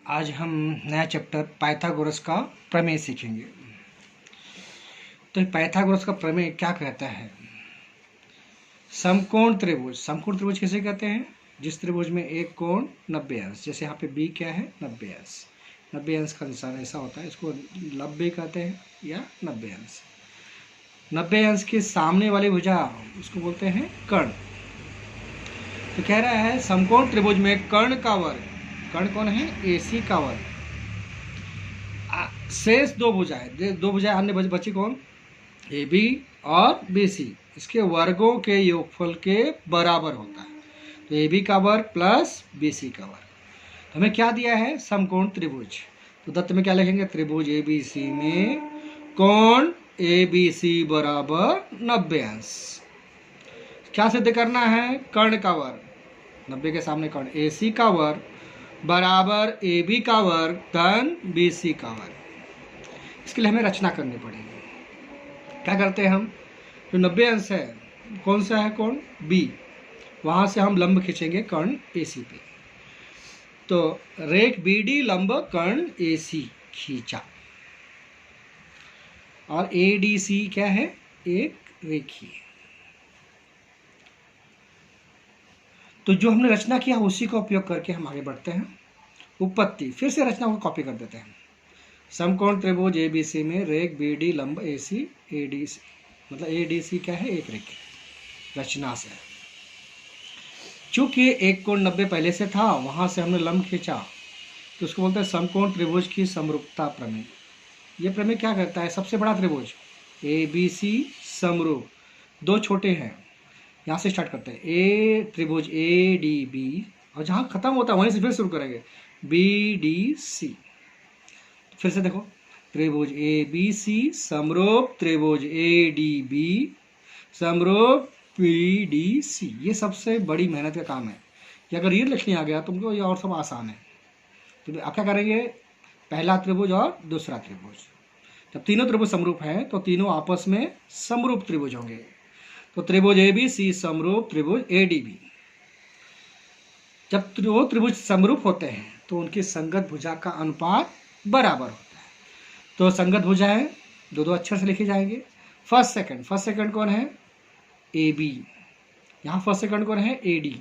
आज हम नया चैप्टर पाइथागोरस का प्रमेय सीखेंगे। तो पाइथागोरस का प्रमेय क्या कहता है? समकोण त्रिभुज। समकोण त्रिभुज किसे कहते हैं? जिस त्रिभुज में एक कोण 90 अंश, जैसे यहाँ पे बी क्या है 90 अंश, 90 अंश का निशान ऐसा होता है, इसको 90 कहते हैं या 90 अंश। 90 अंश के सामने वाली भुजा उसको बोलते हैं कर्ण। तो कह रहा है समकोण त्रिभुज में कर्ण का वर्ग, कर्ण कौन है? AC का वर्ग, शेष दो भुजाएं अन्य बची कौन? AB और BC, इसके वर्गों के योगफल के बराबर होता है। तो AB का वर्ग प्लस BC का वर्ग। तो हमें क्या दिया है? समकोण त्रिभुज। तो दत्त में क्या लिखेंगे? त्रिभुज ABC में कोण ABC बराबर 90 अंश। क्या सिद्ध करना है? कर्ण का वर्ग, 90 के सामने कर्ण, AC का वर्ग बराबर AB का वर्ग धन BC का वर्ग। इसके लिए हमें रचना करनी पड़ेगी। क्या करते हैं हम? जो 90 अंश है, कौन सा है कोण? B, वहाँ से हम लंब खींचेंगे कर्ण AC पे। तो रेख BD लंब कर्ण AC खींचा, और ADC क्या है? एक रेखी। तो जो हमने रचना किया उसी का उपयोग करके हम आगे बढ़ते हैं। उत्पत्ति, फिर से रचना को कॉपी कर देते हैं। समकोण त्रिभुज ABC में रेख BD लंब AC ADC, मतलब ADC क्या है? एक रेखी। रचना से चूंकि एक कोण 90 पहले से था, वहां से हमने लंब खींचा, तो उसको बोलते हैं समकोण त्रिभुज की समरूपता प्रमेय। ये प्रमेय क्या करता है? सबसे बड़ा त्रिभुज ABC समरूप, दो छोटे हैं, यहाँ से स्टार्ट करते हैं। ए त्रिभुज ADB, और जहाँ खत्म होता है वहीं से फिर शुरू करेंगे BDC। फिर से देखो, त्रिभुज ABC समरूप त्रिभुज ADB समरूप BDC। ये सबसे बड़ी मेहनत का काम है कि अगर ये लिखने आ गया तुमको, ये और सब आसान है। तो आप क्या करेंगे? पहला त्रिभुज और दूसरा त्रिभुज, जब तीनों त्रिभुज समरूप हैं तो तीनों आपस में समरूप त्रिभुज होंगे। तो त्रिभुज ABC समरूप त्रिभुज ADB। जब वो त्रिभुज समरूप होते हैं तो उनकी संगत भुजा का अनुपात बराबर होता है। तो संगत भुजाएं दो दो अक्षर से लिखी जाएंगे। फर्स्ट सेकंड कौन है? AB। यहाँ फर्स्ट सेकंड कौन है? AD।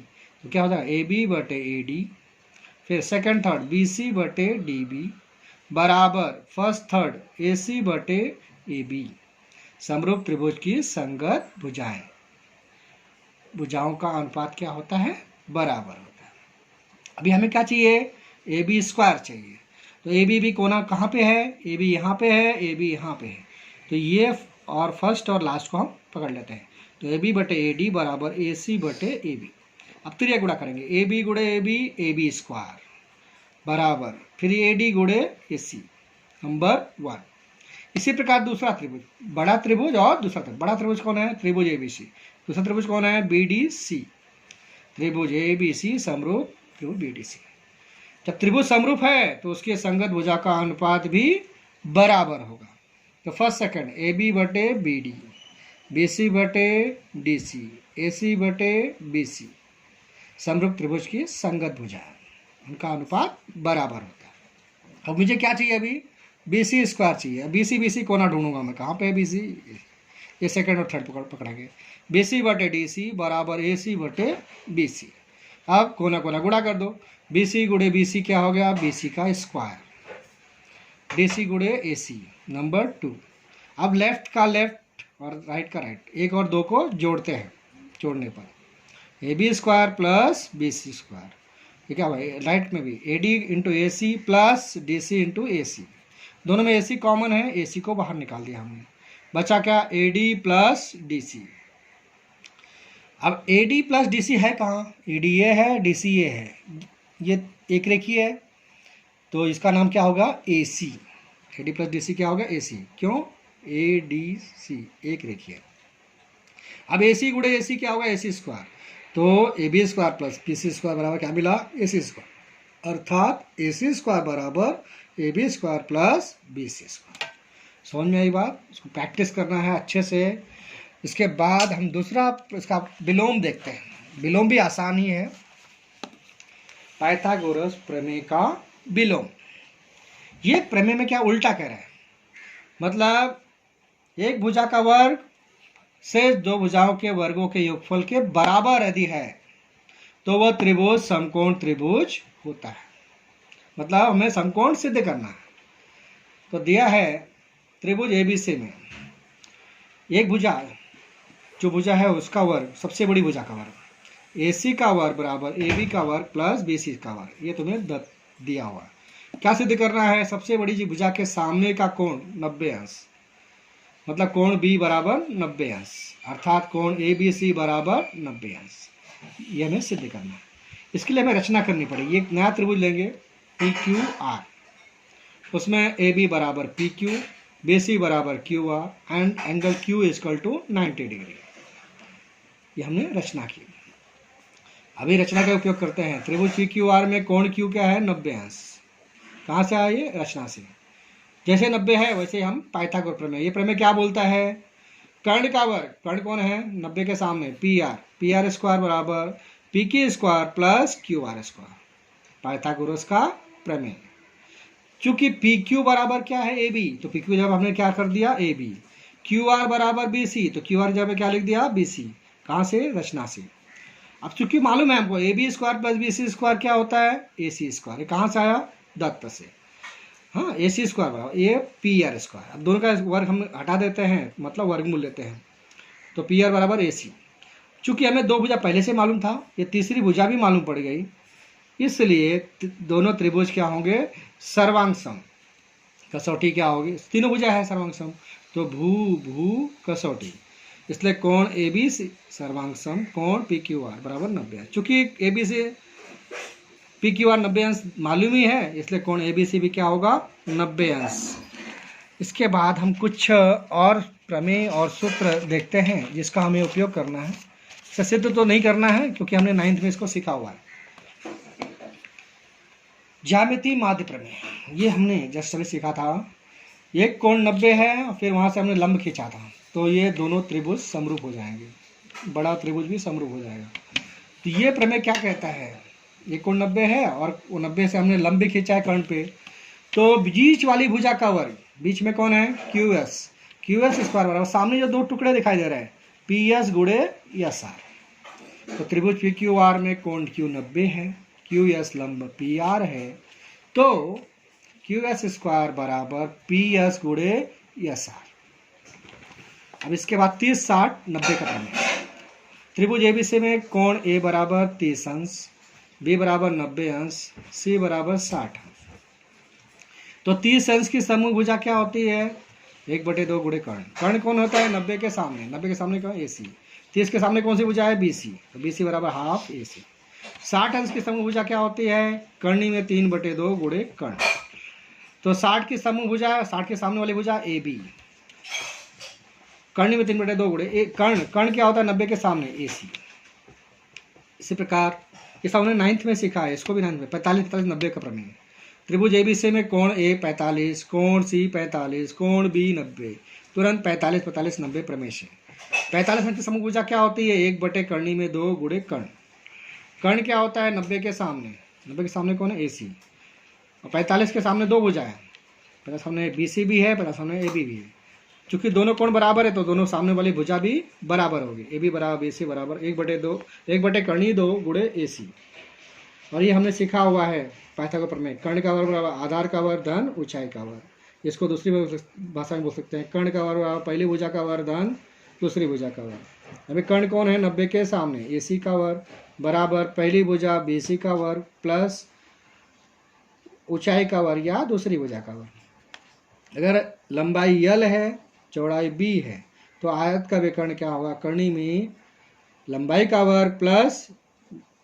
तो क्या हो जाएगा? AB बटे AD। फिर सेकंड थर्ड BC बटे DB बराबर फर्स्ट थर्ड AC बटे AB। समरूप त्रिभुज की संगत भुजाएं, भुजाओं का अनुपात क्या होता है? बराबर होता है। अभी हमें क्या चाहिए? AB स्क्वायर चाहिए। तो ABB कोना कहाँ पे है? AB यहाँ पे है, AB यहाँ पे है। तो ये और फर्स्ट और लास्ट को हम पकड़ लेते हैं। तो AB बटे AD बराबर AC बटे AB। अब त्रिया गुणा करेंगे, AB गुणे AB, AB स्क्वायर बराबर फिर AD गुणे AC, नंबर 1। इसी प्रकार दूसरा त्रिभुज, बड़ा त्रिभुज और दूसरा त्रिभुज। बड़ा त्रिभुज कौन है? त्रिभुज ABC। दूसरा त्रिभुज कौन है? BDC। त्रिभुज ABC समरूप त्रिभुज BDC। जब त्रिभुज समरूप है तो उसके संगत भुजा का अनुपात भी बराबर होगा। तो फर्स्ट सेकंड AB बटे BD, BC बटे DC, AC बटे BC, समरूप त्रिभुज की संगत भुजा, उनका अनुपात बराबर होता है। अब मुझे क्या चाहिए? अभी BC स्क्वायर चाहिए। BC कोना ढूंढूंगा मैं, कहाँ पे है BC? ये सेकंड और थर्ड पकड़ेंगे। BC बटे DC बराबर AC बटे BC। अब कोना कोना गुणा कर दो, BC गुणे BC क्या हो गया? BC का स्क्वायर, DC गुणे AC, नंबर 2। अब लेफ्ट का लेफ्ट और राइट का राइट, एक और दो को जोड़ते हैं, जोड़ने पर AB square plus BC square. ये क्या भाई? राइट में भी AD into AC plus DC into AC, दोनों में AC कॉमन है, AC को बाहर निकाल दिया हमने, बचा क्या? AD plus DC। अब AD प्लस DC है कहाँ? AD ये है, DC ये है, ये एक रेखी है, तो इसका नाम क्या होगा? AC। AD प्लस DC क्या होगा? AC। क्यों? ADC एक रेखी है। अब AC गुणे AC क्या होगा? AC square. तो AB square plus BC square बराबर क्या मिला? AC square. अर्थात AC स्क्वायर बराबर AB square plus BC square. समझ में आई बात? इसको प्रैक्टिस करना है अच्छे से। इसके बाद हम दूसरा इसका विलोम देखते हैं। विलोम भी आसान ही है। पाइथागोरस प्रमेय का विलोम। ये प्रमेय में क्या उल्टा कह रहा है, मतलब एक भुजा का वर्ग से दो भुजाओं के वर्गों के योगफल के बराबर यदि है तो वह त्रिभुज समकोण त्रिभुज होता है। मतलब हमें समकोण सिद्ध करना है। तो दिया है त्रिभुज एबीसी में एक भुजा, जो भुजा है उसका वर्ग, सबसे बड़ी भुजा का वर्ग AC का वर्ग बराबर AB का वर्ग प्लस BC का वर्ग, ये तुम्हें दिया हुआ। क्या सिद्ध करना है, सबसे बड़ी जी भुजा के सामने का कोण 90 अंश, मतलब कोण B बराबर 90 अंश, अर्थात कोण ABC बराबर 90 अंश, ये हमें सिद्ध करना है। इसके लिए हमें रचना करनी पड़ेगी। एक नया त्रिभुज लेंगे PQR, उसमें AB बराबर PQ, BC बराबर QR and angle Q equal to 90 degree. ये हमने रचना की। अभी रचना का उपयोग करते हैं। त्रिभुज PQR में कोण Q क्या है, 90 अंश। कहाँ से आए, रचना से। जैसे 90 है वैसे हम पाइथागोरस प्रमेय, ये प्रमेय क्या बोलता है, कर्ण का वर्ग, कर्ण कौन है 90 के सामने, PR स्क्वायर बराबर PQ square plus QR square, Pythagoras का प्रमेय। चूंकि PQ बराबर क्या है AB, तो PQ जब हमने क्या कर दिया AB, QR बराबर BC, तो QR जब क्या लिख दिया BC, कहाँ से, रचना से। अब चूंकि मालूम है हमको AB square plus BC square क्या होता है, AC स्क्वायर, ये कहाँ से आया, दत्त से। हाँ, AC स्क्वायर बराबर ये PR स्क्वायर। अब दोनों का वर्ग हम हटा देते हैं, मतलब वर्गमूल लेते हैं, तो PR बराबर AC। चूंकि हमें दो भुजा पहले से मालूम था, ये तीसरी भुजा भी मालूम पड़ गई, इसलिए दोनों त्रिभुज क्या होंगे, सर्वांग सम। कसौटी क्या होगी, तीनों भुजा है सर्वांग सम, तो भू कसौटी, इसलिए कोण AB सर्वांग सम कोण PQR बराबर 90 अंश। चूंकि AB से PQR 90 अंश मालूम ही है, इसलिए कोण ABC भी क्या होगा, 90 अंश। इसके बाद हम कुछ और प्रमेय और सूत्र देखते हैं जिसका हमें उपयोग करना है। इसे सिद्ध तो नहीं करना है क्योंकि हमने 9th में इसको सीखा हुआ है। ज्यामिति माध्य प्रमेय, ये हमने जस्ट अभी सीखा था। एक कोण 90 है, फिर वहाँ से हमने लंब खींचा था, तो ये दोनों त्रिभुज समरूप हो जाएंगे, बड़ा त्रिभुज भी समरूप हो जाएगा। तो ये प्रमेय क्या कहता है, ये कोण 90 है और वो 90 से हमने लंब भी खींचा है कर्ण पे, तो बीच वाली भुजा का वर्ग, बीच में कौन है, QS स्क्वायर बराबर, सामने जो दो टुकड़े दिखाई दे रहे हैं PS गुणे SR। तो त्रिभुज PQR में कोण Q 90 है, QS लंब PR है, तो QS स्क्वायर बराबर PS गुणे SR। अब इसके बाद 30 60 90 का प्रमेय। त्रिभुज ABC में कोण A बराबर 30 अंश, B बराबर 90 अंश, C बराबर 60 अंश। तो 30 अंश की समूह भुजा क्या होती है, 1/2 गुणे कर्ण। कर्ण कौन होता है, 90 के सामने, 90 के सामने कौन, AC। 30 के सामने कौन सी भुजा है, BC, तो BC बराबर हाफ AC। 60 अंश की समूह भुजा क्या होती है, कर्णी में 3/2 गुणे कर्ण। तो 60 की समूह भुजा, 60 के सामने वाली भुजा AB, कर्णी में 3/2 गुणे कर्ण क्या होता है 90 के सामने AC। इसी प्रकार इस हमने 9th में सीखा है, इसको भी 9th में 45 45 90 का प्रमेय। त्रिभुज ABC में कोण A 45, कोण C 45, कोण B 90, तुरंत 45 45 90 प्रमेय से। 45 अंश की समूह भुजा क्या होती है, 1 कर्णी में 2 गुणे कर्ण। कर्ण क्या होता है 90 के सामने, 90 के सामने कौन है AC, और 45 के सामने दो भुजा है, 50 सामने BC भी है, 50 सामने AB भी है। चूंकि दोनों कोण बराबर है तो दोनों सामने वाली भुजा भी बराबर होगी, AB बराबर BC बराबर 1 कर्णी 2 गुणे AC। और ये हमने सीखा हुआ है पाइथागोरस प्रमेय, कर्ण का वर्ग बराबर आधार का वर्ग धन ऊंचाई का वर्ग। इसको दूसरी भाषा में बोल सकते हैं, कर्ण का वर्ग बराबर पहली भुजा का वर्ग धन दूसरी भुजा का वर्ग। अभी कर्ण कौन है 90 के सामने, AC का वर्ग बराबर पहली भुजा BC का वर्ग प्लस ऊंचाई का वर्ग या दूसरी भुजा का वर्ग। अगर लंबाई L है, चौड़ाई B है, तो आयत का विकर्ण क्या होगा, कर्णी में लंबाई का वर्ग प्लस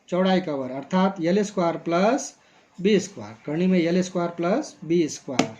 चौड़ाई का वर्ग, अर्थात L square plus B square, Karni में L square plus B square.